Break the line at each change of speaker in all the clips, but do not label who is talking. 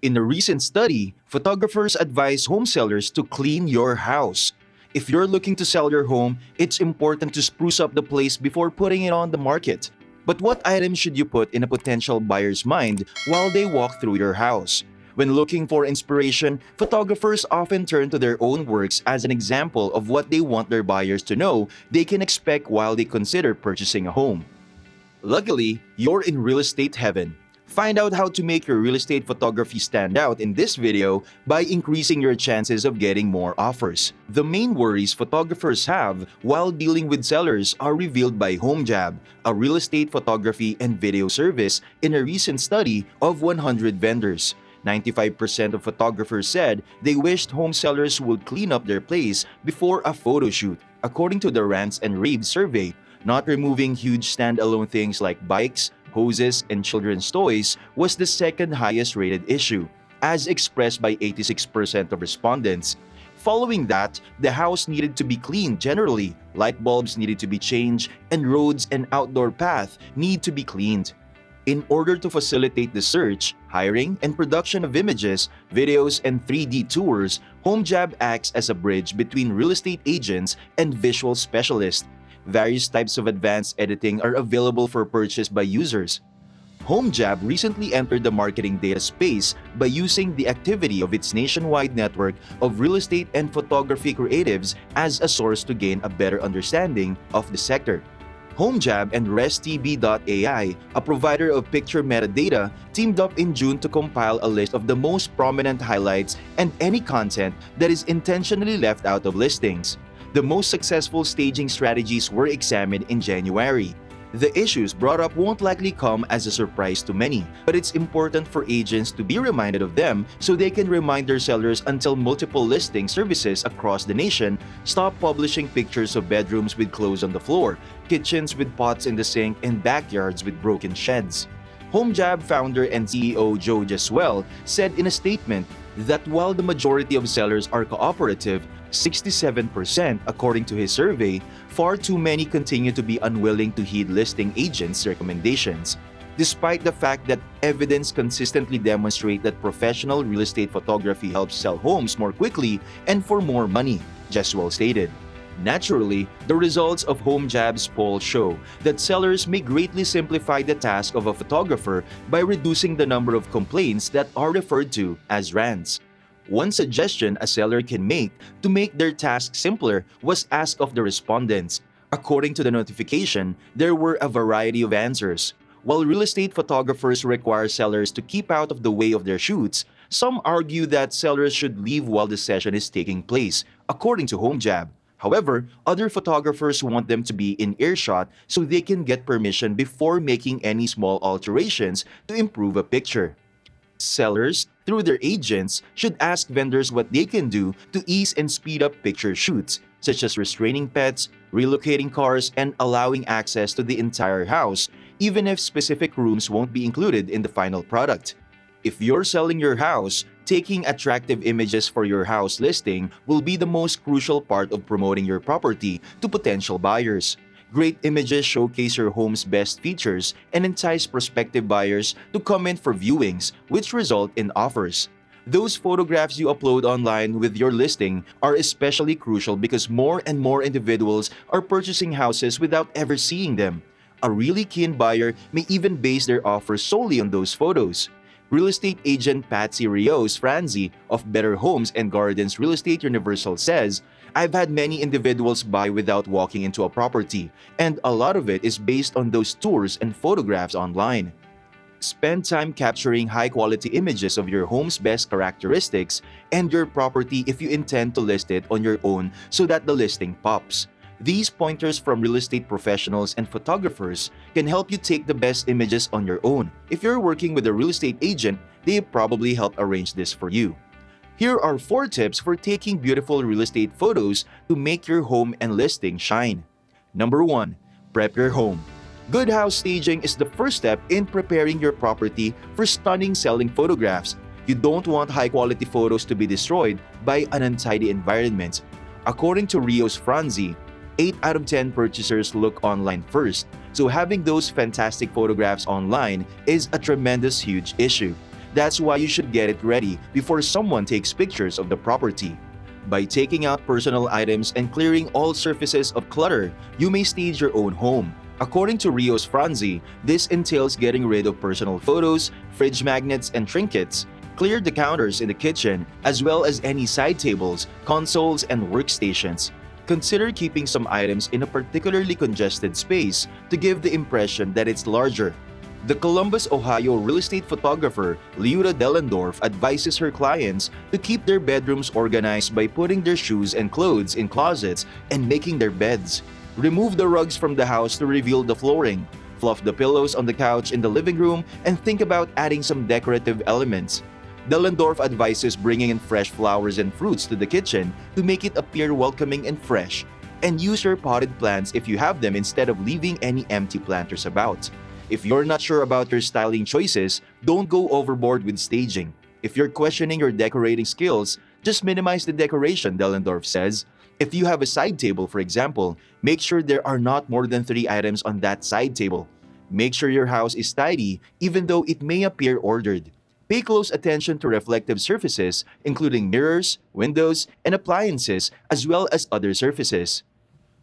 In a recent study, photographers advise home sellers to clean your house. If you're looking to sell your home, it's important to spruce up the place before putting it on the market. But what items should you put in a potential buyer's mind while they walk through your house? When looking for inspiration, photographers often turn to their own works as an example of what they want their buyers to know they can expect while they consider purchasing a home. Luckily, you're in real estate heaven. Find out how to make your real estate photography stand out in this video by increasing your chances of getting more offers. The main worries photographers have while dealing with sellers are revealed by HomeJab, a real estate photography and video service, in a recent study of 100 vendors. 95% of photographers said they wished home sellers would clean up their place before a photo shoot, according to the Rants and Raves survey. Not removing huge standalone things like bikes, hoses, and children's toys was the second highest rated issue, as expressed by 86% of respondents. Following that, the house needed to be cleaned generally, light bulbs needed to be changed, and roads and outdoor path need to be cleaned. In order to facilitate the search, hiring, and production of images, videos, and 3D tours, HomeJab acts as a bridge between real estate agents and visual specialists. Various types of advanced editing are available for purchase by users. HomeJab recently entered the marketing data space by using the activity of its nationwide network of real estate and photography creatives as a source to gain a better understanding of the sector. HomeJab and ResTB.ai, a provider of picture metadata, teamed up in June to compile a list of the most prominent highlights and any content that is intentionally left out of listings. The most successful staging strategies were examined in January. The issues brought up won't likely come as a surprise to many, but it's important for agents to be reminded of them so they can remind their sellers until multiple listing services across the nation stop publishing pictures of bedrooms with clothes on the floor, kitchens with pots in the sink, and backyards with broken sheds. HomeJab founder and CEO Joe Jeswell said in a statement that while the majority of sellers are cooperative, 67% according to his survey, far too many continue to be unwilling to heed listing agents' recommendations. Despite the fact that evidence consistently demonstrates that professional real estate photography helps sell homes more quickly and for more money, Jeswell stated. Naturally, the results of HomeJab's poll show that sellers may greatly simplify the task of a photographer by reducing the number of complaints that are referred to as rants. One suggestion a seller can make to make their task simpler was asked of the respondents. According to the notification, there were a variety of answers. While real estate photographers require sellers to keep out of the way of their shoots, some argue that sellers should leave while the session is taking place, according to HomeJab. However, other photographers want them to be in earshot so they can get permission before making any small alterations to improve a picture. Sellers, through their agents, should ask vendors what they can do to ease and speed up picture shoots, such as restraining pets, relocating cars, and allowing access to the entire house, even if specific rooms won't be included in the final product. If you're selling your house, taking attractive images for your house listing will be the most crucial part of promoting your property to potential buyers. Great images showcase your home's best features and entice prospective buyers to come in for viewings, which result in offers. Those photographs you upload online with your listing are especially crucial because more and more individuals are purchasing houses without ever seeing them. A really keen buyer may even base their offer solely on those photos. Real estate agent Patsy Rios-Franzi of Better Homes and Gardens Real Estate Universal says, "I've had many individuals buy without walking into a property, and a lot of it is based on those tours and photographs online." Spend time capturing high-quality images of your home's best characteristics and your property if you intend to list it on your own so that the listing pops. These pointers from real estate professionals and photographers can help you take the best images on your own. If you're working with a real estate agent, they probably help arrange this for you. Here are 4 tips for taking beautiful real estate photos to make your home and listing shine. Number 1. Prep your home. Good house staging is the first step in preparing your property for stunning selling photographs. You don't want high-quality photos to be destroyed by an untidy environment. According to Rios-Franzi, 8 out of 10 purchasers look online first, so having those fantastic photographs online is a tremendous huge issue. That's why you should get it ready before someone takes pictures of the property. By taking out personal items and clearing all surfaces of clutter, you may stage your own home. According to Rios Franzi, this entails getting rid of personal photos, fridge magnets, and trinkets. Clear the counters in the kitchen, as well as any side tables, consoles, and workstations. Consider keeping some items in a particularly congested space to give the impression that it's larger. The Columbus, Ohio real estate photographer Liuta Dellendorf advises her clients to keep their bedrooms organized by putting their shoes and clothes in closets and making their beds. Remove the rugs from the house to reveal the flooring. Fluff the pillows on the couch in the living room and think about adding some decorative elements. Dellendorf advises bringing in fresh flowers and fruits to the kitchen to make it appear welcoming and fresh. And use your potted plants if you have them instead of leaving any empty planters about. If you're not sure about your styling choices, don't go overboard with staging. If you're questioning your decorating skills, just minimize the decoration, Dellendorf says. If you have a side table, for example, make sure there are not more than 3 items on that side table. Make sure your house is tidy, even though it may appear ordered. Pay close attention to reflective surfaces, including mirrors, windows, and appliances, as well as other surfaces.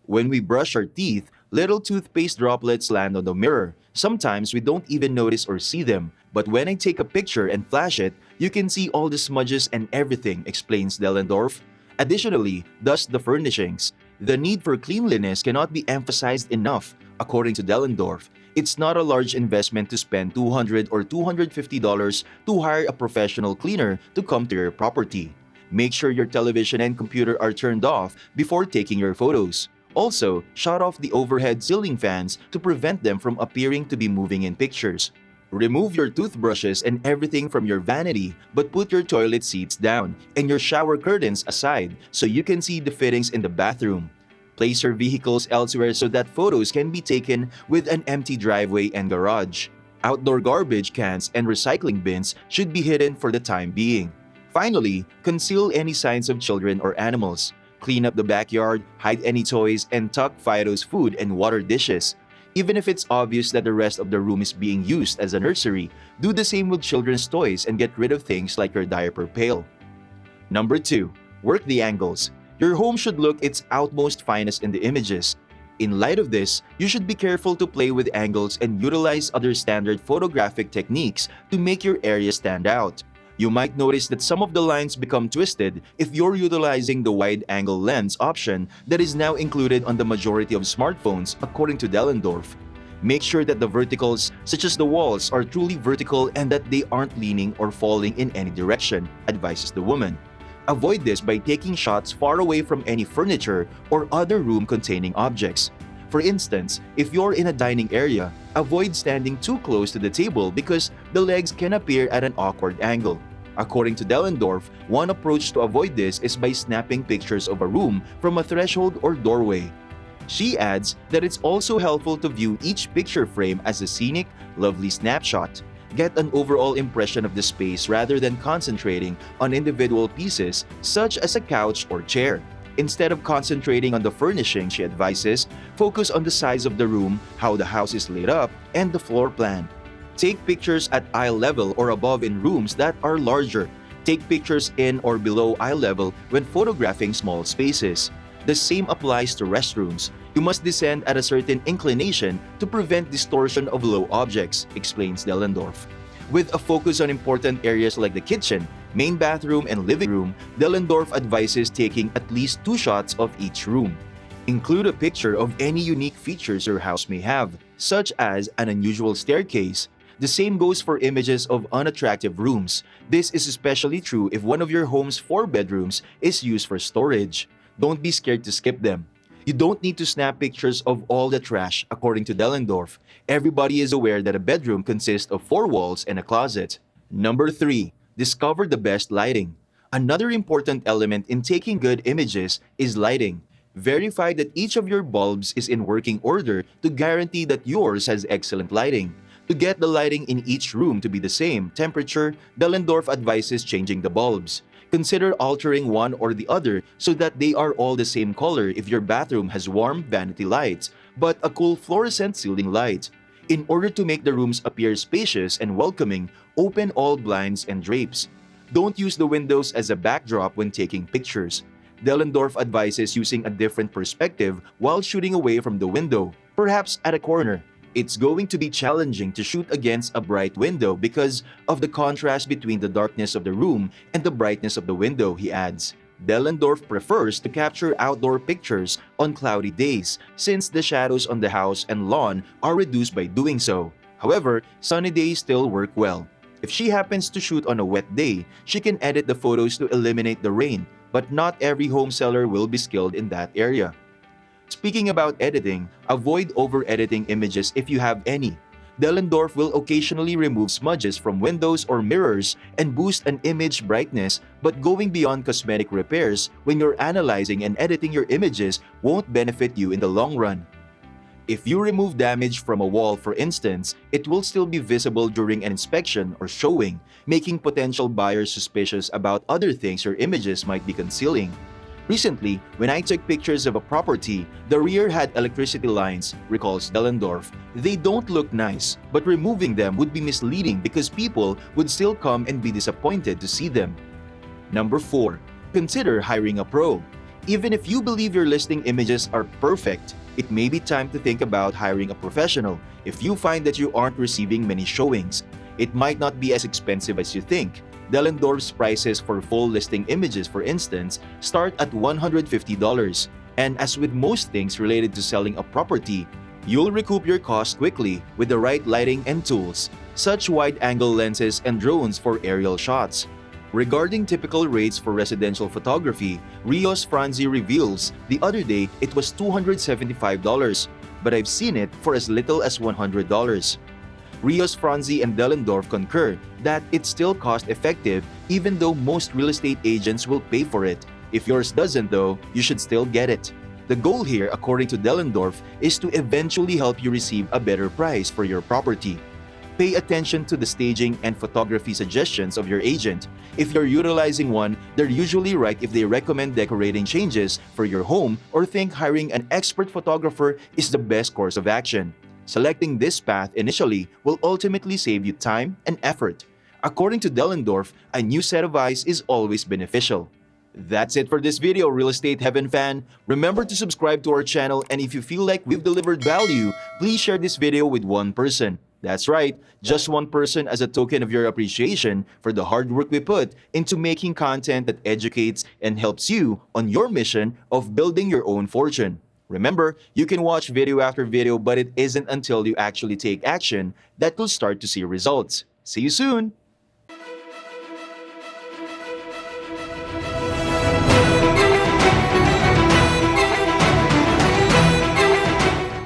When we brush our teeth, little toothpaste droplets land on the mirror. Sometimes we don't even notice or see them, but when I take a picture and flash it, you can see all the smudges and everything, explains Dellendorf. Additionally, dust the furnishings. The need for cleanliness cannot be emphasized enough, according to Dellendorf. It's not a large investment to spend $200 or $250 to hire a professional cleaner to come to your property. Make sure your television and computer are turned off before taking your photos. Also, shut off the overhead ceiling fans to prevent them from appearing to be moving in pictures. Remove your toothbrushes and everything from your vanity, but put your toilet seats down and your shower curtains aside so you can see the fittings in the bathroom. Place your vehicles elsewhere so that photos can be taken with an empty driveway and garage. Outdoor garbage cans and recycling bins should be hidden for the time being. Finally, conceal any signs of children or animals. Clean up the backyard, hide any toys, and tuck Fido's food and water dishes. Even if it's obvious that the rest of the room is being used as a nursery, do the same with children's toys and get rid of things like your diaper pail. Number 2. Work the angles. Your home should look its utmost finest in the images. In light of this, you should be careful to play with angles and utilize other standard photographic techniques to make your area stand out. You might notice that some of the lines become twisted if you're utilizing the wide-angle lens option that is now included on the majority of smartphones, according to Dellendorf. Make sure that the verticals, such as the walls, are truly vertical and that they aren't leaning or falling in any direction, advises the woman. Avoid this by taking shots far away from any furniture or other room-containing objects. For instance, if you're in a dining area, avoid standing too close to the table because the legs can appear at an awkward angle. According to Dellendorf, one approach to avoid this is by snapping pictures of a room from a threshold or doorway. She adds that it's also helpful to view each picture frame as a scenic, lovely snapshot. Get an overall impression of the space rather than concentrating on individual pieces such as a couch or chair. Instead of concentrating on the furnishing, she advises, focus on the size of the room, how the house is laid up, and the floor plan. Take pictures at eye level or above in rooms that are larger. Take pictures in or below eye level when photographing small spaces. The same applies to restrooms. You must descend at a certain inclination to prevent distortion of low objects, explains Dellendorf. With a focus on important areas like the kitchen, main bathroom, and living room, Dellendorf advises taking at least 2 shots of each room. Include a picture of any unique features your house may have, such as an unusual staircase. The same goes for images of unattractive rooms. This is especially true if one of your home's 4 bedrooms is used for storage. Don't be scared to skip them. You don't need to snap pictures of all the trash, according to Dellendorf. Everybody is aware that a bedroom consists of 4 walls and a closet. Number 3. Discover the best lighting. Another important element in taking good images is lighting. Verify that each of your bulbs is in working order to guarantee that yours has excellent lighting. To get the lighting in each room to be the same temperature, Dellendorf advises changing the bulbs. Consider altering one or the other so that they are all the same color if your bathroom has warm vanity lights, but a cool fluorescent ceiling light. In order to make the rooms appear spacious and welcoming, open all blinds and drapes. Don't use the windows as a backdrop when taking pictures. Dellendorf advises using a different perspective while shooting away from the window, perhaps at a corner. It's going to be challenging to shoot against a bright window because of the contrast between the darkness of the room and the brightness of the window, he adds. Dellendorf prefers to capture outdoor pictures on cloudy days since the shadows on the house and lawn are reduced by doing so. However, sunny days still work well. If she happens to shoot on a wet day, she can edit the photos to eliminate the rain, but not every home seller will be skilled in that area. Speaking about editing, avoid over-editing images if you have any. Dellendorf will occasionally remove smudges from windows or mirrors and boost an image brightness, but going beyond cosmetic repairs when you're analyzing and editing your images won't benefit you in the long run. If you remove damage from a wall, for instance, it will still be visible during an inspection or showing, making potential buyers suspicious about other things your images might be concealing. Recently, when I took pictures of a property, the rear had electricity lines, recalls Dellendorf. They don't look nice, but removing them would be misleading because people would still come and be disappointed to see them. Number 4. Consider hiring a pro. Even if you believe your listing images are perfect, it may be time to think about hiring a professional if you find that you aren't receiving many showings. It might not be as expensive as you think. Dellendorf's prices for full listing images, for instance, start at $150. And as with most things related to selling a property, you'll recoup your cost quickly with the right lighting and tools, such wide-angle lenses and drones for aerial shots. Regarding typical rates for residential photography, Rios Franzi reveals the other day it was $275, but I've seen it for as little as $100. Rios Franzi and Dellendorf concur that it's still cost-effective even though most real estate agents will pay for it. If yours doesn't though, you should still get it. The goal here, according to Dellendorf, is to eventually help you receive a better price for your property. Pay attention to the staging and photography suggestions of your agent. If you're utilizing one, they're usually right if they recommend decorating changes for your home or think hiring an expert photographer is the best course of action. Selecting this path initially will ultimately save you time and effort. According to Dellendorf, a new set of eyes is always beneficial. That's it for this video, Real Estate Heaven fan. Remember to subscribe to our channel, and if you feel like we've delivered value, please share this video with one person. That's right, just one person as a token of your appreciation for the hard work we put into making content that educates and helps you on your mission of building your own fortune. Remember, you can watch video after video, but it isn't until you actually take action that you'll start to see results. See you soon!